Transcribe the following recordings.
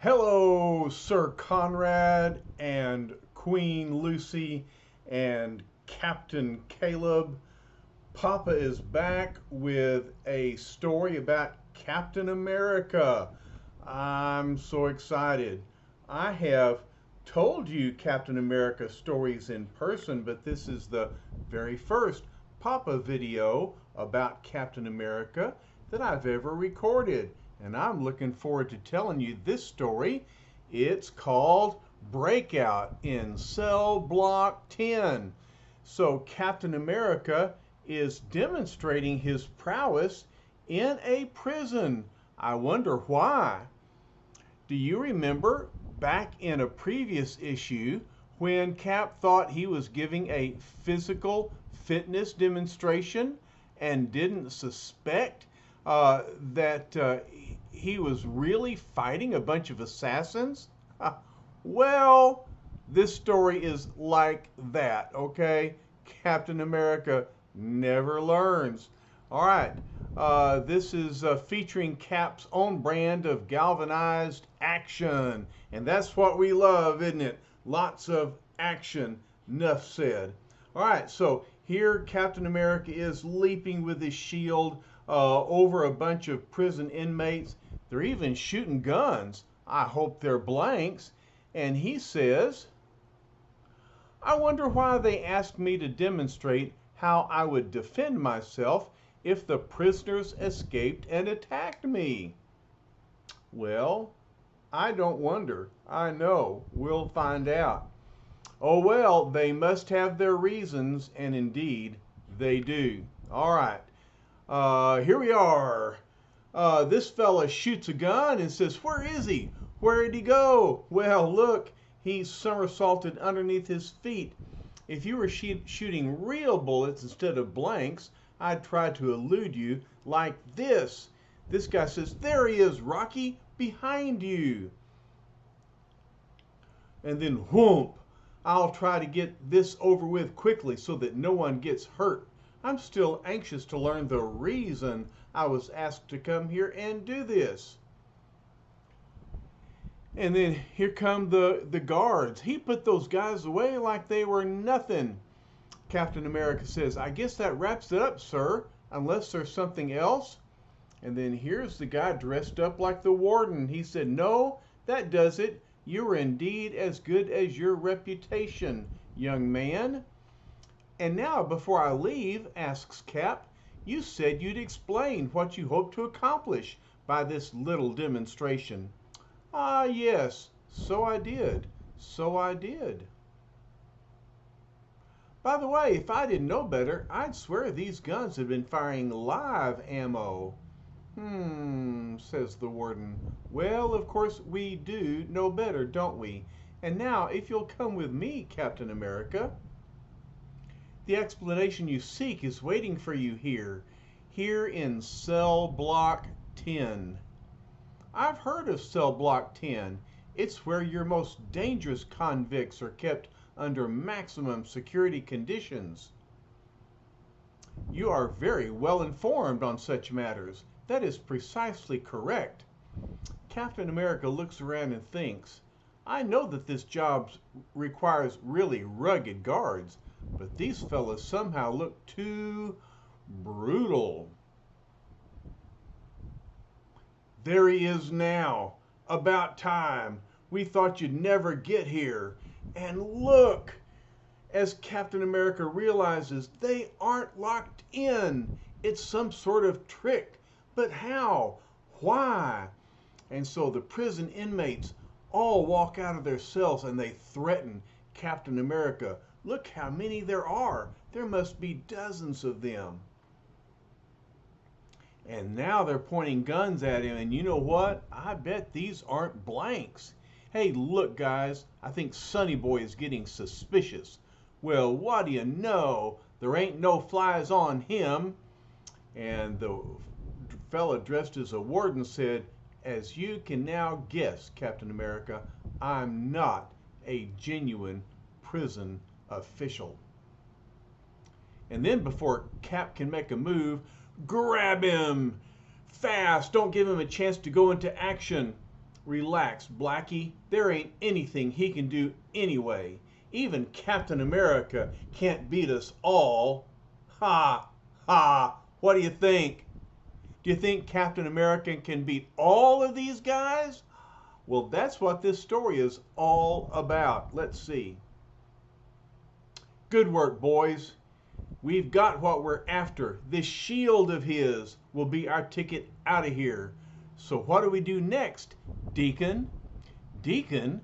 Hello, Sir Conrad and Queen Lucy and Captain Caleb. Papa is back with a story about Captain America. I'm so excited. I have told you Captain America stories in person, but this is the very first Papa video about Captain America that I've ever recorded. And I'm looking forward to telling you this story. It's called Breakout in Cell Block 10. So Captain America is demonstrating his prowess in a prison. I wonder why. Do you remember back in a previous issue when Cap thought he was giving a physical fitness demonstration and didn't suspect that he was really fighting a bunch of assassins? Well, this story is like that, okay? Captain America never learns. All right, this is featuring Cap's own brand of galvanized action. And that's what we love, isn't it? Lots of action, enough said. All right, so here Captain America is leaping with his shield over a bunch of prison inmates. They're even shooting guns. I hope they're blanks. And he says, I wonder why they asked me to demonstrate how I would defend myself if the prisoners escaped and attacked me. Well, I don't wonder. I know. We'll find out. Oh, well, they must have their reasons, and indeed, they do. All right. Here we are. This fella shoots a gun and says, where is he? Where did he go? Well, look, he's somersaulted underneath his feet. If you were shooting real bullets instead of blanks, I'd try to elude you like this. This guy says, there he is, Rocky, behind you. And then whoomp, I'll try to get this over with quickly so that no one gets hurt. I'm still anxious to learn the reason I was asked to come here and do this. And then here come the guards. He put those guys away like they were nothing. Captain America says, I guess that wraps it up, sir, unless there's something else. And then here's the guy dressed up like the warden. He said, no, that does it. You are indeed as good as your reputation, young man. And now, before I leave, asks Cap, you said you'd explain what you hope to accomplish by this little demonstration. Ah, yes, so I did. So I did. By the way, if I didn't know better, I'd swear these guns had been firing live ammo. Says the warden. Well, of course we do know better, don't we? And now, if you'll come with me, Captain America, the explanation you seek is waiting for you here in Cell Block 10. I've heard of Cell Block 10. It's where your most dangerous convicts are kept under maximum security conditions. You are very well informed on such matters. That is precisely correct. Captain America looks around and thinks, I know that this job requires really rugged guards, but these fellas somehow look too brutal. There he is now. About time. We thought you'd never get here. And look, as Captain America realizes, they aren't locked in. It's some sort of trick. But how? Why? And so the prison inmates all walk out of their cells and they threaten Captain America. Look how many there are. There must be dozens of them. And now they're pointing guns at him, and you know what? I bet these aren't blanks. Hey, look, guys, I think Sonny Boy is getting suspicious. Well, what do you know? There ain't no flies on him. And the fella dressed as a warden said, as you can now guess, Captain America, I'm not a genuine prison official. And then before Cap can make a move, grab him fast. Don't give him a chance to go into action. Relax, Blackie. There ain't anything he can do anyway. Even Captain America can't beat us all. Ha! Ha! What do you think? Do you think Captain America can beat all of these guys? Well, that's what this story is all about. Let's see. Good work, boys. We've got what we're after. This shield of his will be our ticket out of here. So what do we do next, Deacon? Deacon?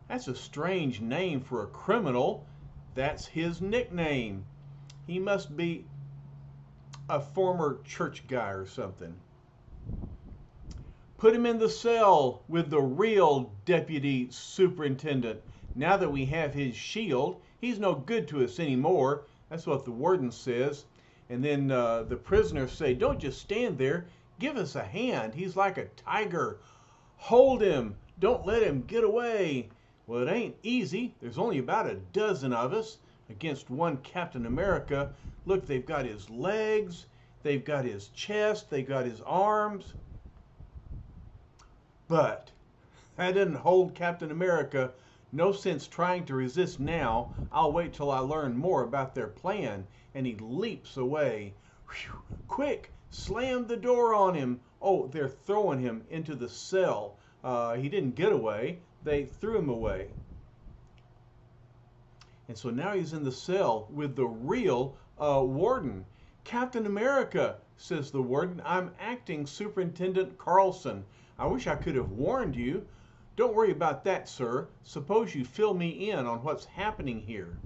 That's a strange name for a criminal. That's his nickname. He must be a former church guy or something. Put him in the cell with the real deputy superintendent. Now that we have his shield, he's no good to us anymore. That's what the warden says. And then the prisoners say, don't just stand there. Give us a hand. He's like a tiger. Hold him. Don't let him get away. Well, it ain't easy. There's only about a dozen of us against one Captain America. Look, they've got his legs. They've got his chest. They've got his arms. But that didn't hold Captain America. No sense trying to resist now. I'll wait till I learn more about their plan. And he leaps away. Whew. Quick, slam the door on him. Oh, they're throwing him into the cell. He didn't get away. They threw him away. And so now he's in the cell with the real warden. Captain America, says the warden, I'm acting Superintendent Carlson. I wish I could have warned you. Don't worry about that, sir. Suppose you fill me in on what's happening here.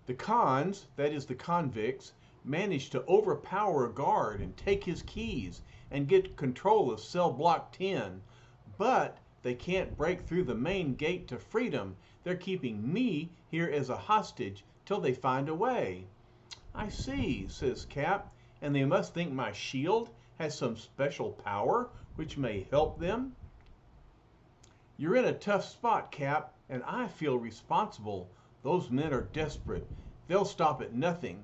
The cons, that is the convicts, managed to overpower a guard and take his keys and get control of cell block 10. But they can't break through the main gate to freedom. They're keeping me here as a hostage till they find a way. I see, says Cap, and they must think my shield has some special power which may help them. You're in a tough spot, Cap, and I feel responsible. Those men are desperate. They'll stop at nothing.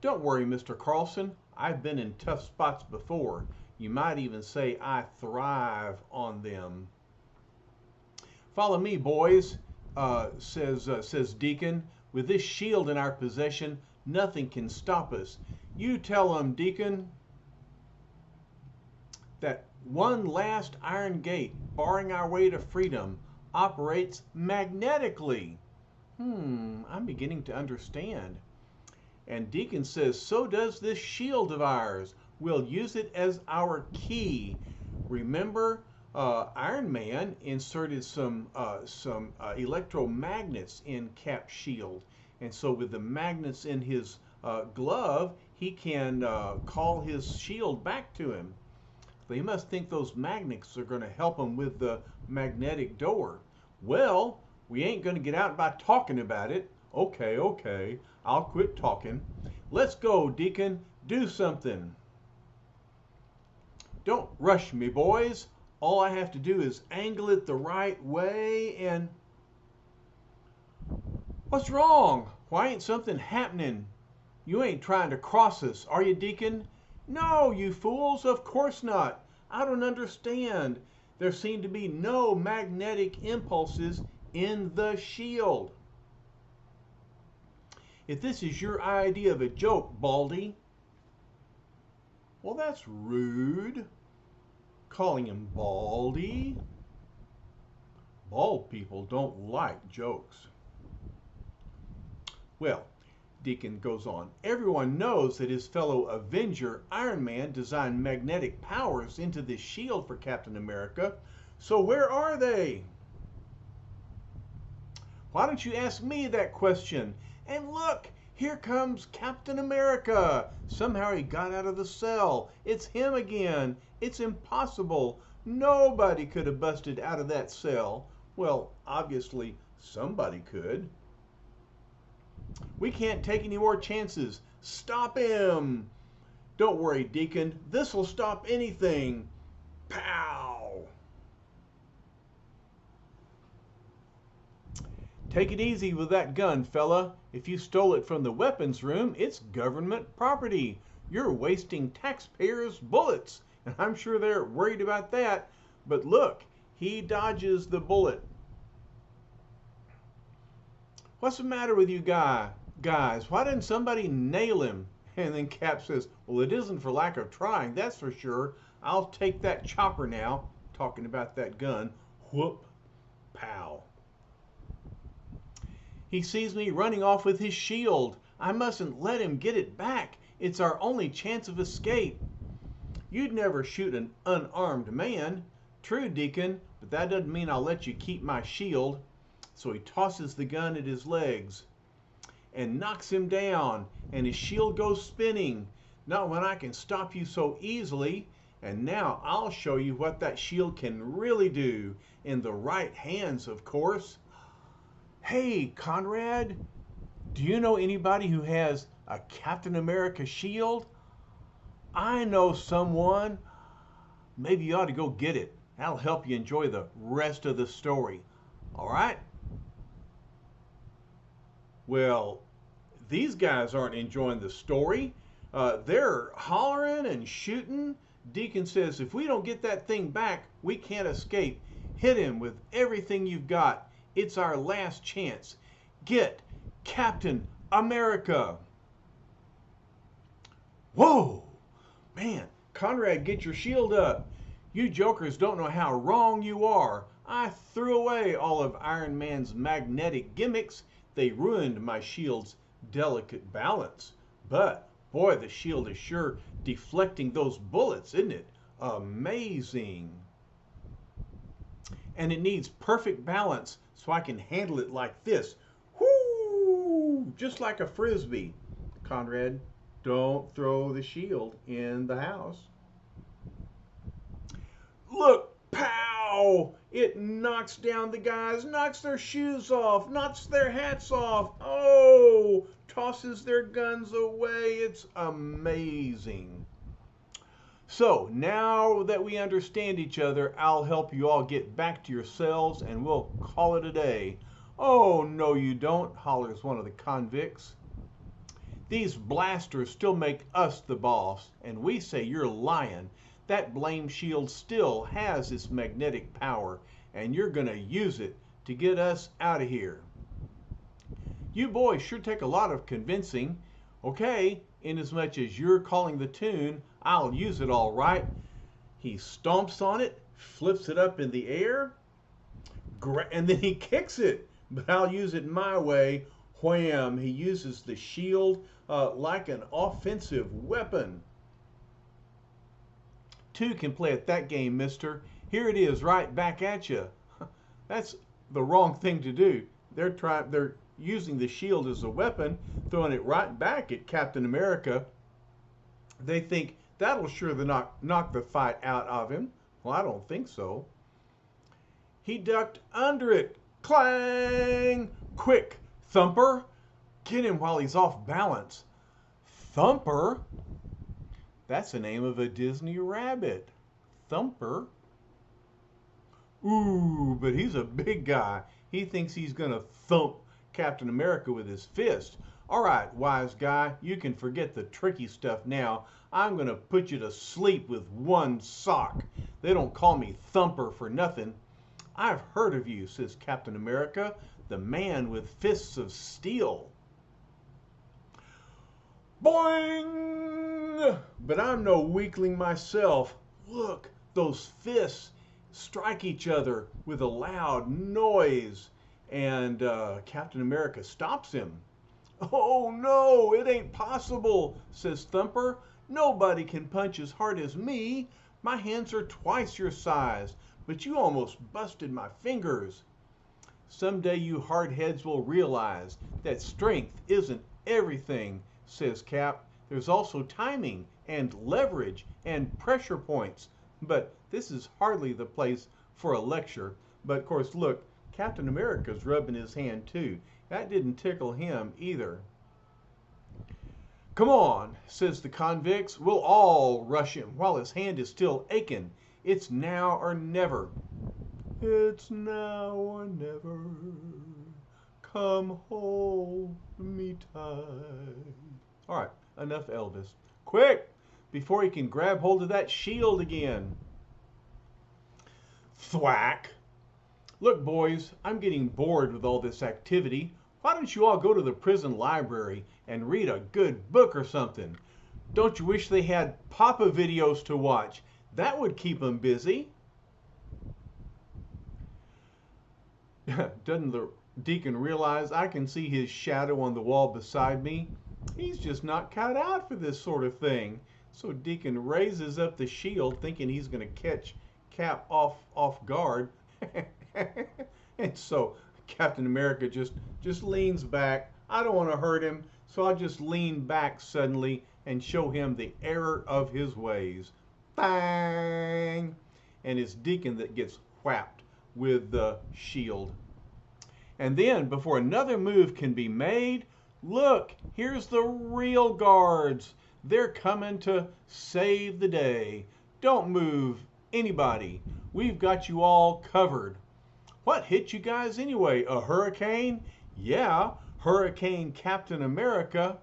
Don't worry, Mr. Carlson. I've been in tough spots before. You might even say I thrive on them. Follow me, boys, says Deacon. With this shield in our possession, nothing can stop us. You tell them, Deacon, that one last iron gate, barring our way to freedom, operates magnetically. I'm beginning to understand. And Deacon says, so does this shield of ours. We'll use it as our key. Remember, Iron Man inserted some electromagnets in Cap's shield. And so with the magnets in his glove, he can call his shield back to him. They must think those magnets are going to help them with the magnetic door. Well, we ain't going to get out by talking about it. Okay, I'll quit talking. Let's go, Deacon. Do something. Don't rush me, boys. All I have to do is angle it the right way and... What's wrong? Why ain't something happening? You ain't trying to cross us, are you, Deacon? No, you fools, of course not. I don't understand. There seem to be no magnetic impulses in the shield. If this is your idea of a joke, Baldy, well, that's rude. Calling him Baldy. Bald people don't like jokes. Well, Deacon goes on. Everyone knows that his fellow Avenger, Iron Man, designed magnetic powers into this shield for Captain America. So where are they? Why don't you ask me that question? And look, here comes Captain America. Somehow he got out of the cell. It's him again. It's impossible. Nobody could have busted out of that cell. Well, obviously, somebody could. We can't take any more chances. Stop him. Don't worry, Deacon. This'll stop anything. Pow! Take it easy with that gun, fella. If you stole it from the weapons room, it's government property. You're wasting taxpayers' bullets, and I'm sure they're worried about that. But look, he dodges the bullet. What's the matter with you guys? Why didn't somebody nail him? And then Cap says, well, it isn't for lack of trying, that's for sure. I'll take that chopper now. Talking about that gun. Whoop. Pow. He sees me running off with his shield. I mustn't let him get it back. It's our only chance of escape. You'd never shoot an unarmed man. True, Deacon, but that doesn't mean I'll let you keep my shield. So he tosses the gun at his legs and knocks him down, and his shield goes spinning. Not when I can stop you so easily. And now I'll show you what that shield can really do. In the right hands, of course. Hey, Conrad, do you know anybody who has a Captain America shield? I know someone. Maybe you ought to go get it. That'll help you enjoy the rest of the story. All right? Well, these guys aren't enjoying the story. They're hollering and shooting. Deacon says, if we don't get that thing back, we can't escape. Hit him with everything you've got. It's our last chance. Get Captain America. Whoa! Man, Conrad, get your shield up. You jokers don't know how wrong you are. I threw away all of Iron Man's magnetic gimmicks. They ruined my shield's delicate balance. But, boy, the shield is sure deflecting those bullets, isn't it? Amazing. And it needs perfect balance so I can handle it like this. Whoo! Just like a frisbee. Conrad, don't throw the shield in the house. Look, pow! It knocks down the guys, knocks their shoes off, knocks their hats off. Oh! Tosses their guns away. It's amazing. So, now that we understand each other, I'll help you all get back to your cells and we'll call it a day. Oh, no you don't, hollers one of the convicts. These blasters still make us the boss, and we say you're lying. That blame shield still has its magnetic power, and you're gonna use it to get us out of here. You boys sure take a lot of convincing. Okay, inasmuch as you're calling the tune, I'll use it all right. He stomps on it, flips it up in the air, and then he kicks it. But I'll use it my way. Wham! He uses the shield like an offensive weapon. Two can play at that game, mister. Here it is, right back at you. That's the wrong thing to do. They're using the shield as a weapon, throwing it right back at Captain America. They think that'll sure knock the fight out of him. Well, I don't think so. He ducked under it. Clang! Quick, Thumper! Get him while he's off balance. Thumper? That's the name of a Disney rabbit. Thumper. Ooh, but he's a big guy. He thinks he's gonna thump Captain America with his fist. All right, wise guy, you can forget the tricky stuff now. I'm gonna put you to sleep with one sock. They don't call me Thumper for nothing. I've heard of you, says Captain America, the man with fists of steel. Boing! But I'm no weakling myself. Look, those fists strike each other with a loud noise. And Captain America stops him. Oh no, it ain't possible, says Thumper. Nobody can punch as hard as me. My hands are twice your size, but you almost busted my fingers. Someday you hardheads will realize that strength isn't everything, says Cap. There's also timing and leverage and pressure points. But this is hardly the place for a lecture. But of course, look, Captain America's rubbing his hand too. That didn't tickle him either. Come on, says the convicts. We'll all rush him while his hand is still aching. It's now or never. It's now or never. Come hold me tight. All right, enough Elvis. Quick, before he can grab hold of that shield again. Thwack. Look, boys, I'm getting bored with all this activity. Why don't you all go to the prison library and read a good book or something? Don't you wish they had Papa videos to watch? That would keep them busy. Doesn't the deacon realize I can see his shadow on the wall beside me? He's just not cut out for this sort of thing. So Deacon raises up the shield thinking he's going to catch Cap off guard. And so Captain America just leans back. I don't want to hurt him, so I'll just lean back suddenly and show him the error of his ways. Bang! And it's Deacon that gets whapped with the shield. And then, before another move can be made, look, here's the real guards. They're coming to save the day. Don't move, anybody. We've got you all covered. What hit you guys anyway? A hurricane? Yeah, Hurricane Captain America.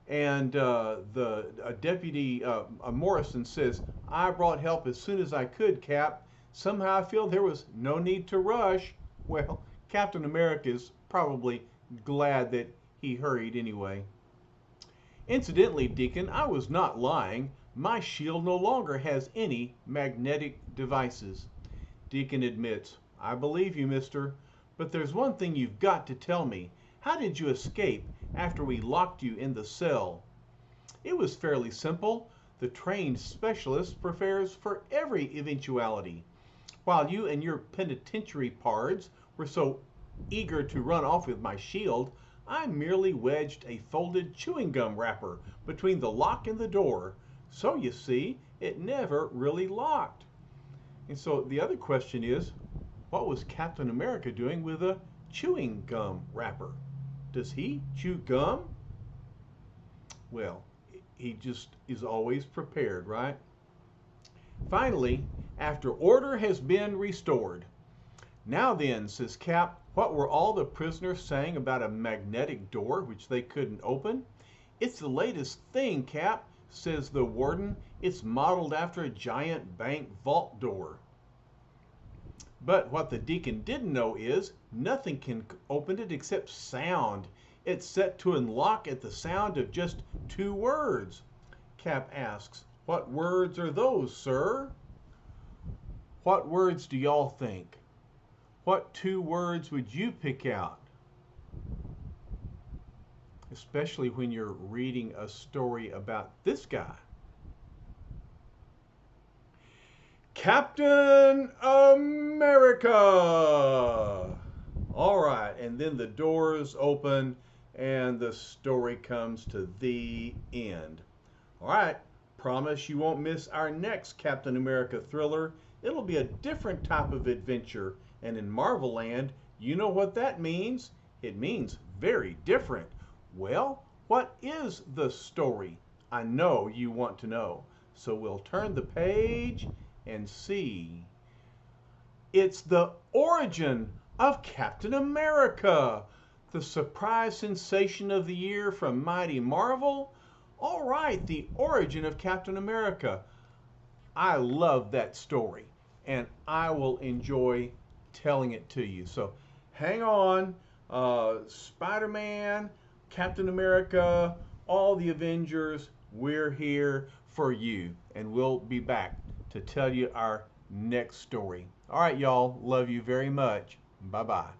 And the Deputy Morrison says, I brought help as soon as I could, Cap. Somehow I feel there was no need to rush. Well, Captain America is probably glad that he hurried anyway. Incidentally, Deacon, I was not lying. My shield no longer has any magnetic devices. Deacon admits, I believe you, mister, but there's one thing you've got to tell me. How did you escape after we locked you in the cell? It was fairly simple. The trained specialist prepares for every eventuality. While you and your penitentiary pards were so eager to run off with my shield, I merely wedged a folded chewing gum wrapper between the lock and the door. So you see, it never really locked. And so the other question is, what was Captain America doing with a chewing gum wrapper? Does he chew gum? Well, he just is always prepared, right? Finally, after order has been restored. Now then, says Cap, what were all the prisoners saying about a magnetic door which they couldn't open? It's the latest thing, Cap, says the warden. It's modeled after a giant bank vault door. But what the deacon didn't know is nothing can open it except sound. It's set to unlock at the sound of just 2 words. Cap asks, what words are those, sir? What words do y'all think? What 2 words would you pick out? Especially when you're reading a story about this guy. Captain America! All right, and then the doors open and the story comes to the end. All right, promise you won't miss our next Captain America thriller. It'll be a different type of adventure, and in Marvel Land, you know what that means. It means very different. Well, what is the story? I know you want to know. So we'll turn the page and see. It's the origin of Captain America, the surprise sensation of the year from Mighty Marvel. All right, the origin of Captain America. I love that story, and I will enjoy telling it to you. So hang on. Spider-Man, Captain America, all the Avengers, we're here for you, and we'll be back to tell you our next story. All right, y'all. Love you very much. Bye-bye.